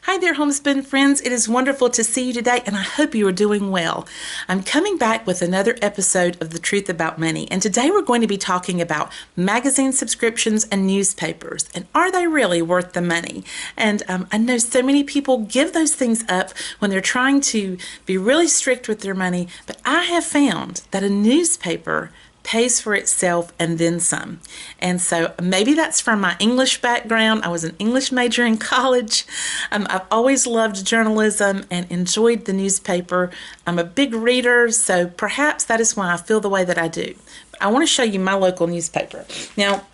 Hi there, Homespun friends. It is wonderful to see you today, and I hope you are doing well. I'm coming back with another episode of The Truth About Money, and today we're going to be talking about magazine subscriptions and newspapers, and are they really worth the money? And I know so many people give those things up when they're trying to be really strict with their money, but I have found that a newspaper pays for itself and then some. And so maybe that's from my English background. I was an English major in college. I've always loved journalism and enjoyed the newspaper. I'm a big reader, so perhaps that is why I feel the way that I do. I want to show you my local newspaper. Now,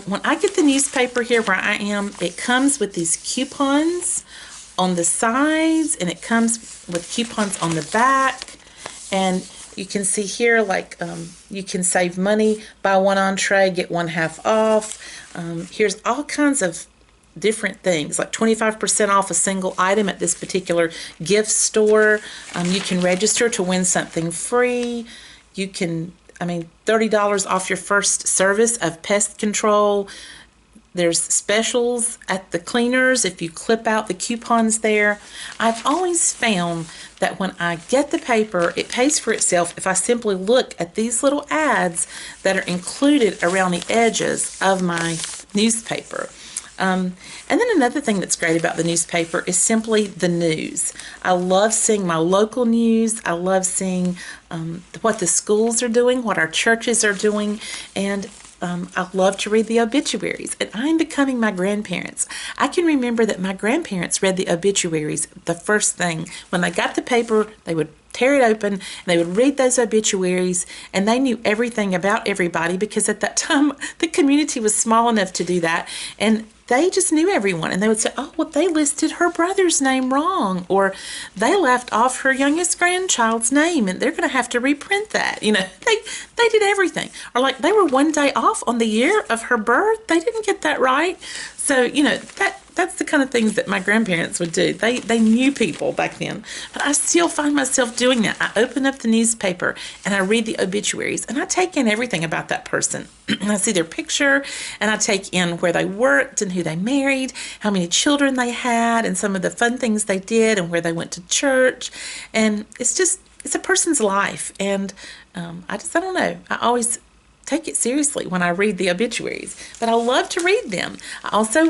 when I get the newspaper here where I am, it comes with these coupons on the sides, and it comes with coupons on the back. And you can see here, you can save money, buy one entree, get one half off. Here's all kinds of different things, like 25% off a single item at this particular gift store. You can register to win something free. You can, $30 off your first service of pest control. There's specials at the cleaners if you clip out the coupons there. I've always found that when I get the paper, it pays for itself if I simply look at these little ads that are included around the edges of my newspaper. And then another thing that's great about the newspaper is simply the news. I love seeing my local news. I love seeing what the schools are doing, what our churches are doing, and I love to read the obituaries, and I'm becoming my grandparents. I can remember that my grandparents read the obituaries the first thing. When they got the paper, they would tear it open, and they would read those obituaries, and they knew everything about everybody because at that time, the community was small enough to do that, and they just knew everyone, and they would say, oh, well, they listed her brother's name wrong, or they left off her youngest grandchild's name, and they're going to have to reprint that. They did everything. Or like they were one day off on the year of her birth. They didn't get that right. So, that's the kind of things that my grandparents would do. They knew people back then. But I still find myself doing that. I open up the newspaper and I read the obituaries and I take in everything about that person. I see their picture and I take in where they worked and who they married, how many children they had, and some of the fun things they did and where they went to church. And it's a person's life. And I don't know. I always take it seriously when I read the obituaries, but I love to read them.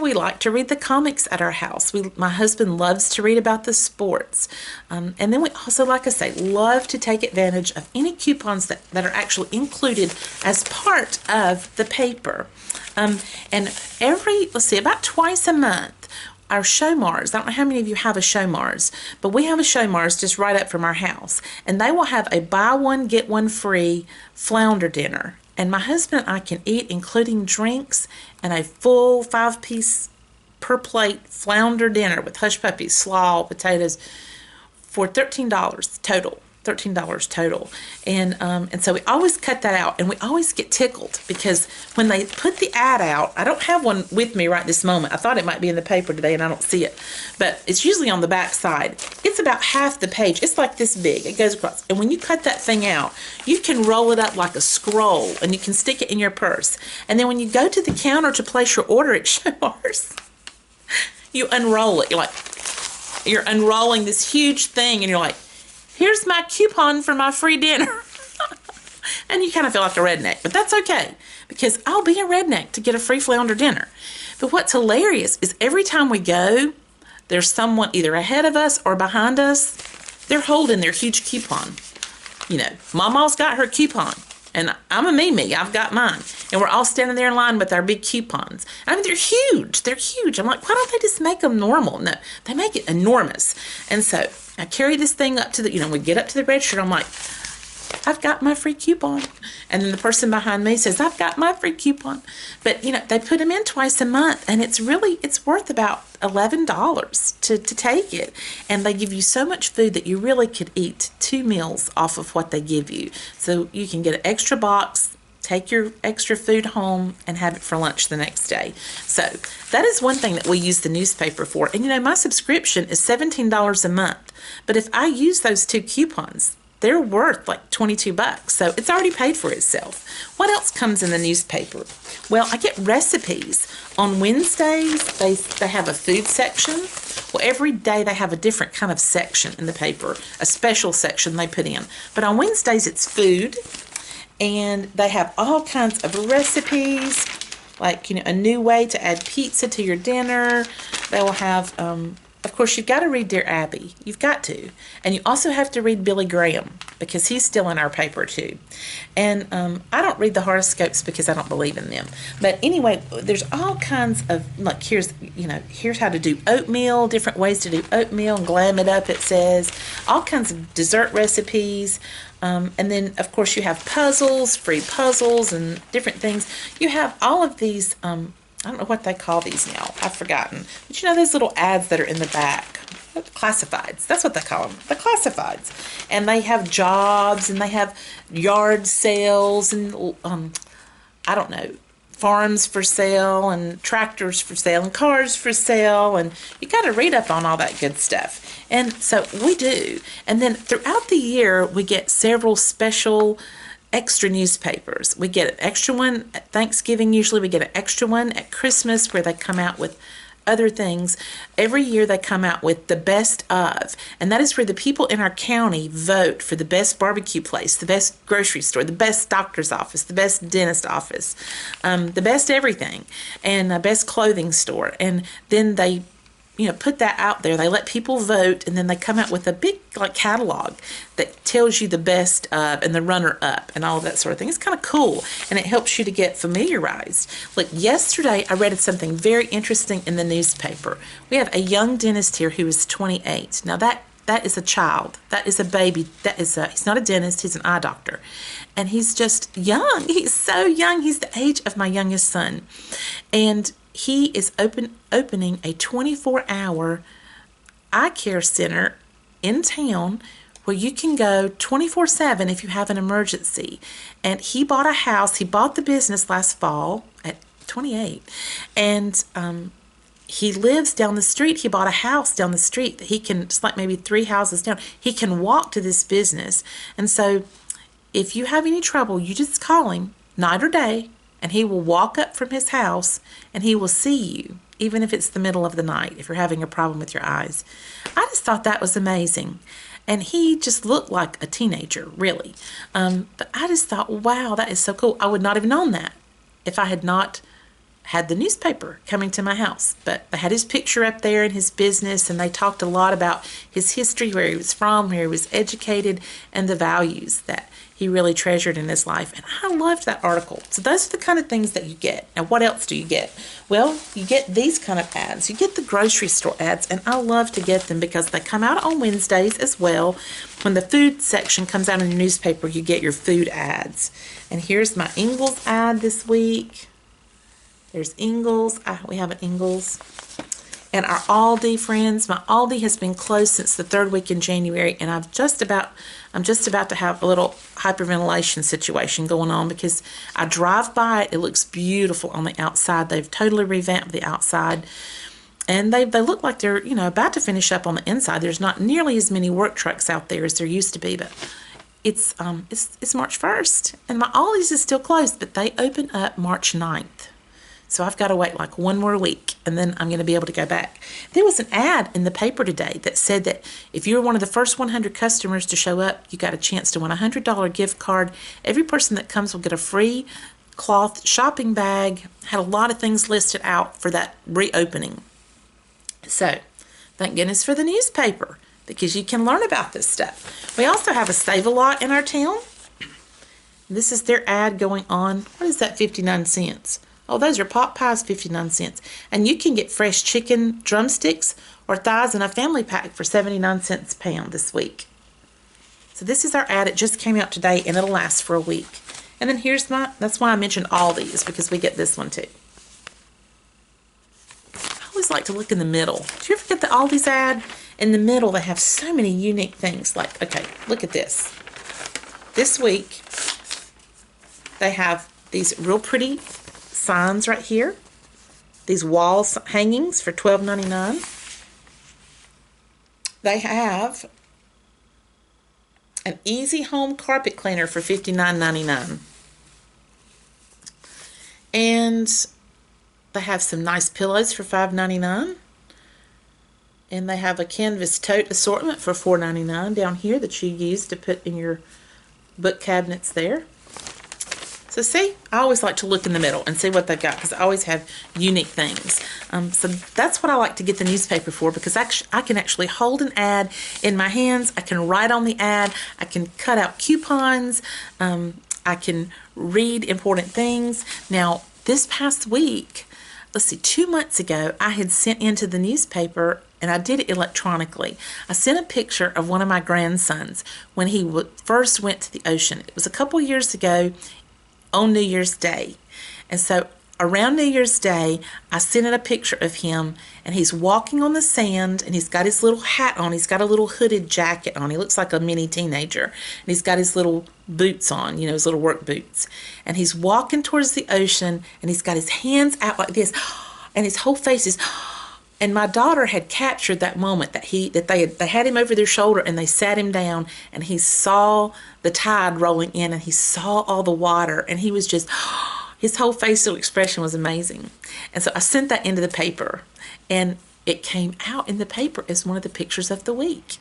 We like to read the comics at our house. My husband loves to read about the sports. And then we also, like I say, love to take advantage of any coupons that are actually included as part of the paper. And about twice a month, our Show Mars, I don't know how many of you have a Show Mars, but we have a Show Mars just right up from our house. And they will have a buy one, get one free flounder dinner. And my husband and I can eat, including drinks, and a full 5-piece per plate flounder dinner with hush puppies, slaw, potatoes, for $13 total. $13 total. And so we always cut that out, and we always get tickled because when they put the ad out, I don't have one with me right this moment. I thought it might be in the paper today and I don't see it, but it's usually on the back side. It's about half the page. It's like this big. It goes across. And when you cut that thing out, you can roll it up like a scroll and you can stick it in your purse. And then when you go to the counter to place your order at Show Mars, you unroll it. You're unrolling this huge thing and you're like, here's my coupon for my free dinner. And you kind of feel like a redneck, but that's okay because I'll be a redneck to get a free flounder dinner. But what's hilarious is every time we go, there's someone either ahead of us or behind us. They're holding their huge coupon. Mama's got her coupon. And I'm a Mimi. I've got mine. And we're all standing there in line with our big coupons. They're huge. They're huge. I'm like, why don't they just make them normal? No, they make it enormous. And so I carry this thing up to we get up to the register. I'm like, I've got my free coupon. And then the person behind me says, I've got my free coupon. But, they put them in twice a month. And it's worth about $11 to take it. And they give you so much food that you really could eat 2 meals off of what they give you. So you can get an extra box, take your extra food home, and have it for lunch the next day. So that is one thing that we use the newspaper for. And, my subscription is $17 a month. But if I use those 2 coupons, they're worth like $22, so it's already paid for itself. What else comes in the newspaper? Well, I get recipes. On Wednesdays, they have a food section. Well, every day they have a different kind of section in the paper, a special section they put in. But on Wednesdays it's food, and they have all kinds of recipes, like, a new way to add pizza to your dinner. They will have, of course, you've got to read Dear Abby. You've got to. And you also have to read Billy Graham, because he's still in our paper too. And I don't read the horoscopes because I don't believe in them. But anyway, there's all kinds of, like, here's how to do oatmeal, different ways to do oatmeal and glam it up, it says. All kinds of dessert recipes. And then, of course, you have puzzles, free puzzles and different things. You have all of these, I don't know what they call these now. I've forgotten. But those little ads that are in the back. Classifieds. That's what they call them. The classifieds. And they have jobs, and they have yard sales, and, I don't know, farms for sale, and tractors for sale, and cars for sale, and you got to read up on all that good stuff. And so we do. And then throughout the year, we get several special extra newspapers. We get an extra one at Thanksgiving. Usually we get an extra one at Christmas, where they come out with other things. Every year they come out with the best of, and that is where the people in our county vote for the best barbecue place, the best grocery store, the best doctor's office, the best dentist office, the best everything, and the best clothing store. And then they put that out there. They let people vote, and then they come out with a big, like, catalog that tells you the best of and the runner-up and all of that sort of thing. It's kind of cool, and it helps you to get familiarized. Like, yesterday, I read something very interesting in the newspaper. We have a young dentist here who is 28. Now, that is a child. That is a baby. He's not a dentist. He's an eye doctor. And he's just young. He's so young. He's the age of my youngest son. And he is opening a 24-hour eye care center in town where you can go 24/7 if you have an emergency. And he bought a house. He bought the business last fall at 28. And he lives down the street. He bought a house down the street that he can, just like maybe 3 houses down, he can walk to this business. And so if you have any trouble, you just call him night or day, and he will walk up from his house, and he will see you, even if it's the middle of the night, if you're having a problem with your eyes. I just thought that was amazing. And he just looked like a teenager, really. But I just thought, wow, that is so cool. I would not have known that if I had not had the newspaper coming to my house. But they had his picture up there in his business, and they talked a lot about his history, where he was from, where he was educated, and the values that he really treasured in his life. And I loved that article. So those are the kind of things that you get. And what else do you get? Well, you get these kind of ads. You get the grocery store ads, and I love to get them because they come out on Wednesdays as well. When the food section comes out in your newspaper, you get your food ads. And here's my Ingles ad this week. There's Ingles. We have an Ingles. And our Aldi friends, my Aldi has been closed since the 3rd week in January, and I'm just about to have a little hyperventilation situation going on because I drive by it. It looks beautiful on the outside. They've totally revamped the outside, and they look like they're about to finish up on the inside. There's not nearly as many work trucks out there as there used to be, but it's March 1st, and my Aldi's is still closed, but they open up March 9th. So I've got to wait like 1 more week, and then I'm going to be able to go back. There was an ad in the paper today that said that if you were one of the first 100 customers to show up, you got a chance to win a $100 gift card. Every person that comes will get a free cloth shopping bag. Had a lot of things listed out for that reopening. So thank goodness for the newspaper, because you can learn about this stuff. We also have a Save-A-Lot in our town. This is their ad going on. What is that, 59 cents? Oh, those are pot pies, 59 cents. And you can get fresh chicken drumsticks or thighs in a family pack for 79 cents a pound this week. So this is our ad. It just came out today, and it'll last for a week. And then that's why I mentioned all these, because we get this one too. I always like to look in the middle. Do you ever get the Aldi's ad? In the middle, they have so many unique things. Like, okay, look at this. This week, they have these real pretty signs right here. These wall hangings for $12.99. They have an Easy Home carpet cleaner for $59.99. And they have some nice pillows for $5.99. And they have a canvas tote assortment for $4.99 down here that you use to put in your book cabinets there. So see, I always like to look in the middle and see what they've got because I always have unique things. So that's what I like to get the newspaper for, because I can actually hold an ad in my hands. I can write on the ad. I can cut out coupons. I can read important things. Now, this past week, let's see, 2 months ago, I had sent into the newspaper, and I did it electronically. I sent a picture of one of my grandsons when he first went to the ocean. It was a couple years ago on New Year's Day. And so around New Year's Day, I sent in a picture of him, and he's walking on the sand, and he's got his little hat on. He's got a little hooded jacket on. He looks like a mini teenager. And he's got his little boots on, you know, his little work boots. And he's walking towards the ocean, and he's got his hands out like this, and his whole face is... And my daughter had captured that moment that they had him over their shoulder, and they sat him down, and he saw the tide rolling in, and he saw all the water, and he was just, his whole facial expression was amazing. And so I sent that into the paper, and it came out in the paper as one of the pictures of the week.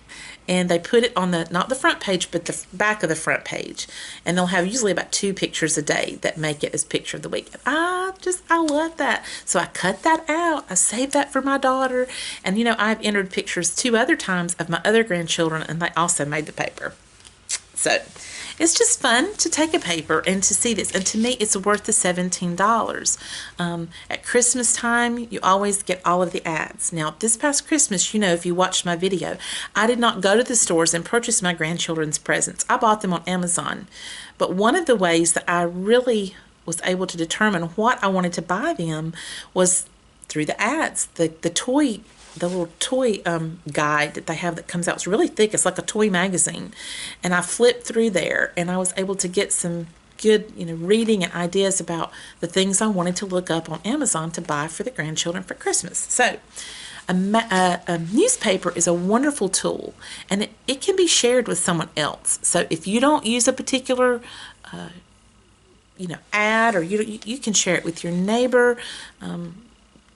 And they put it on not the front page, but the back of the front page. And they'll have usually about 2 pictures a day that make it as picture of the week. I love that. So I cut that out. I saved that for my daughter. And, you know, I've entered pictures 2 other times of my other grandchildren, and they also made the paper. So it's just fun to take a paper and to see this. And to me, it's worth the $17. At Christmas time, you always get all of the ads. Now, this past Christmas, you know, if you watched my video, I did not go to the stores and purchase my grandchildren's presents. I bought them on Amazon. But one of the ways that I really was able to determine what I wanted to buy them was through the ads. The little toy guide that they have that comes out. It's really thick. It's like a toy magazine. And I flipped through there, and I was able to get some good, you know, reading and ideas about the things I wanted to look up on Amazon to buy for the grandchildren for Christmas. So a newspaper is a wonderful tool, and it can be shared with someone else. So if you don't use a particular ad, or you can share it with your neighbor.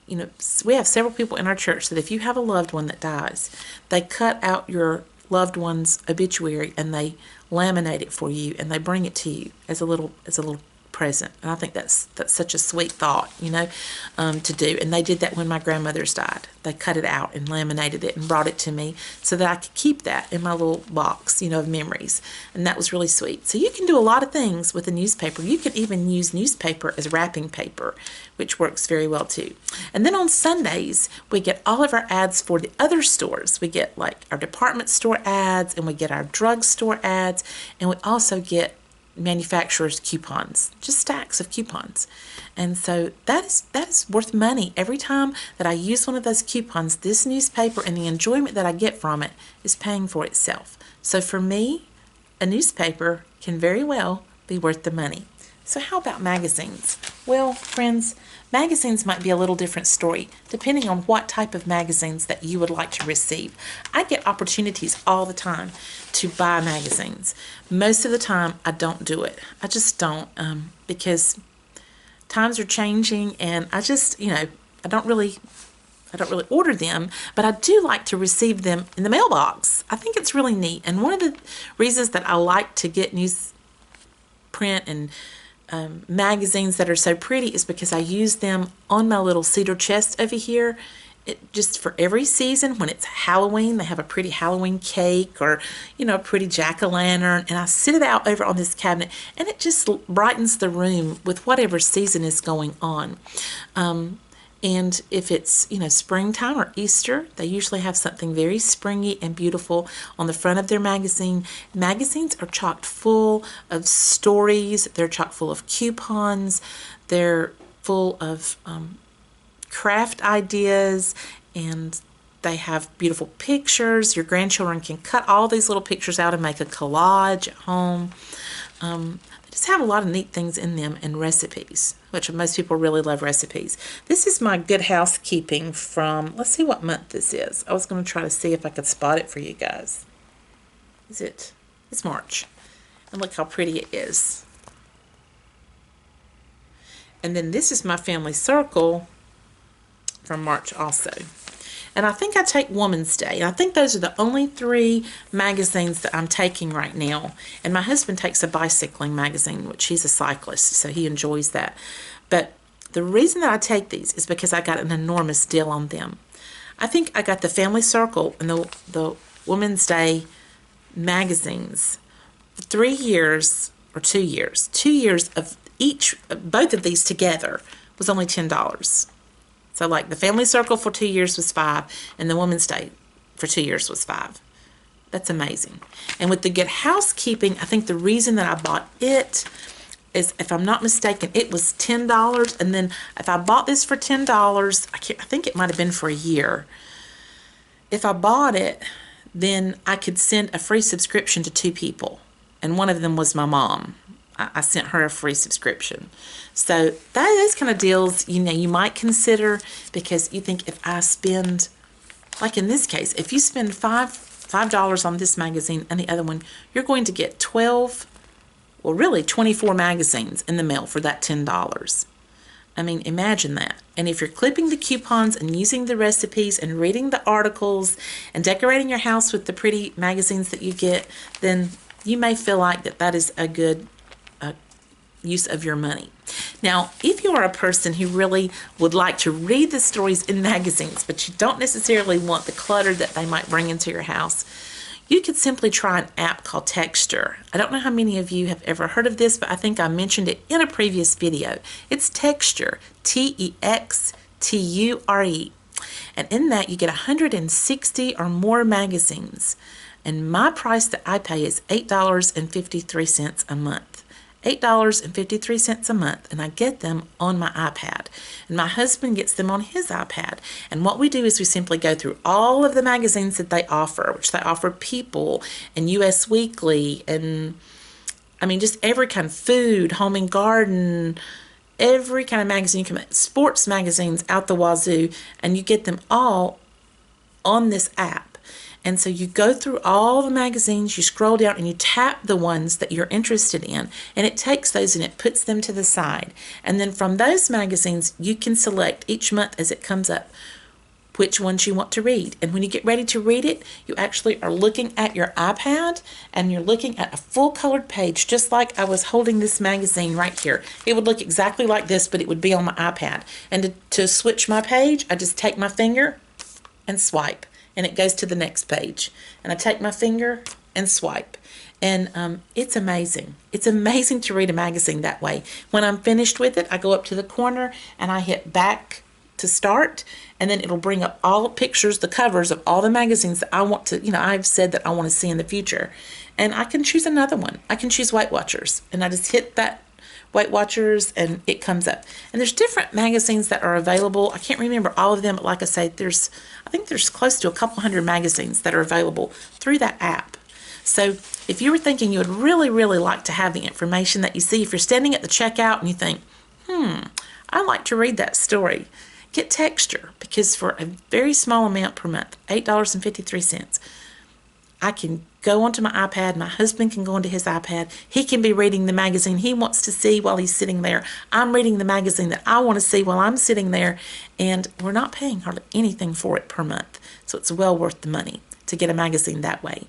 You know, we have several people in our church that if you have a loved one that dies, they cut out your loved one's obituary and they laminate it for you, and they bring it to you as a little present. And I think that's such a sweet thought, you know, to do. And they did that when my grandmother's died. They cut it out and laminated it and brought it to me so that I could keep that in my little box, you know, of memories. And that was really sweet. So you can do a lot of things with a newspaper. You can even use newspaper as wrapping paper, which works very well too. And then on Sundays, we get all of our ads for the other stores. We get like our department store ads, and we get our drugstore ads, and we also get manufacturers' coupons, just stacks of coupons. And so that is worth money. Every time that I use one of those coupons, this newspaper and the enjoyment that I get from it is paying for itself. So for me, a newspaper can very well be worth the money. So how about magazines? Well, friends, magazines might be a little different story depending on what type of magazines that you would like to receive. I get opportunities all the time to buy magazines. Most of the time, I don't do it. I just don't, because times are changing, and I just, you know, I don't really order them, but I do like to receive them in the mailbox. I think it's really neat. And one of the reasons that I like to get newsprint and magazines that are so pretty is because I use them on my little cedar chest over here. Just for every season, when it's Halloween, they have a pretty Halloween cake, or, you know, a pretty jack-o'-lantern, and I sit it out over on this cabinet, and it just brightens the room with whatever season is going on. And if it's, you know, springtime or Easter, they usually have something very springy and beautiful on the front of their magazine. Magazines are chock full of stories. They're chock full of coupons. They're full of craft ideas, and they have beautiful pictures. Your grandchildren can cut all these little pictures out and make a collage at home. They just have a lot of neat things in them, and recipes, which most people really love recipes. This is my Good Housekeeping from, let's see what month this is. I was going to try to see if I could spot it for you guys. It's March. And look how pretty it is. And then this is my Family Circle from March also. and I think I take Woman's Day. And I think those are the only 3 magazines that I'm taking right now. And my husband takes a bicycling magazine, which he's a cyclist, so he enjoys that. But the reason that I take these is because I got an enormous deal on them. I think I got the Family Circle and the Women's Day magazines for 3 years or 2 years. 2 years of each, both of these together was only $10. So like the Family Circle for 2 years was $5, and the Women's Day for 2 years was $5. That's amazing. And with the Good Housekeeping, I think the reason that I bought it is, if I'm not mistaken, it was $10. And then if I bought this for $10, I think it might have been for a year. If I bought it, then I could send a free subscription to 2 people. And one of them was my mom. I sent her a free subscription. So those kind of deals, you might consider, because you think, if I spend, like in this case, if you spend $5 on this magazine and the other one, you're going to get 24 magazines in the mail for that $10. I mean, imagine that. And if you're clipping the coupons and using the recipes and reading the articles and decorating your house with the pretty magazines that you get, then you may feel like that is a good use of your money. Now, if you are a person who really would like to read the stories in magazines, but you don't necessarily want the clutter that they might bring into your house, you could simply try an app called Texture. I don't know how many of you have ever heard of this, but I think I mentioned it in a previous video. It's Texture, Texture. And in that, you get 160 or more magazines. And my price that I pay is $8.53 a month. $8.53 a month, and I get them on my iPad. And my husband gets them on his iPad. And what we do is we simply go through all of the magazines that they offer, which they offer People and US Weekly, and I mean, just every kind of food, home and garden, every kind of magazine, sports magazines out the wazoo, and you get them all on this app. And so you go through all the magazines, you scroll down, and you tap the ones that you're interested in, and it takes those and it puts them to the side. And then from those magazines, you can select each month as it comes up which ones you want to read. And when you get ready to read it, you actually are looking at your iPad, and you're looking at a full-colored page, just like I was holding this magazine right here. It would look exactly like this, but it would be on my iPad. And to switch my page, I just take my finger and swipe, and it goes to the next page. And I take my finger and swipe. And it's amazing. It's amazing to read a magazine that way. When I'm finished with it, I go up to the corner and I hit back to start, and then it'll bring up all the pictures, the covers of all the magazines that I want to, I've said that I want to see in the future. And I can choose another one. I can choose Weight Watchers, and I just hit that Weight Watchers and it comes up. And there's different magazines that are available. I can't remember all of them, but like I say, I think there's close to a couple hundred magazines that are available through that app. So if you were thinking you would really, really like to have the information that you see, if you're standing at the checkout and you think, I'd like to read that story, get Texture, because for a very small amount per month, $8.53, I can go onto my iPad, my husband can go onto his iPad, he can be reading the magazine he wants to see while he's sitting there. I'm reading the magazine that I want to see while I'm sitting there, and we're not paying hardly anything for it per month. So it's well worth the money to get a magazine that way.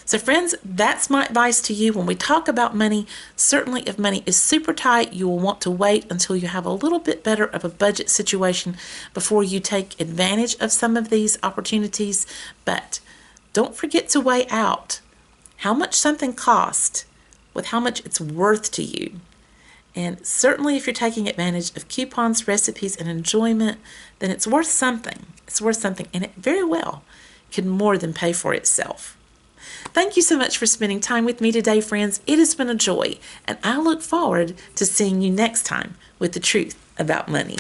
So friends, that's my advice to you when we talk about money. Certainly if money is super tight, you will want to wait until you have a little bit better of a budget situation before you take advantage of some of these opportunities. But don't forget to weigh out how much something costs with how much it's worth to you. And certainly if you're taking advantage of coupons, recipes, and enjoyment, then it's worth something. It's worth something, and it very well can more than pay for itself. Thank you so much for spending time with me today, friends. It has been a joy, and I look forward to seeing you next time with the truth about money.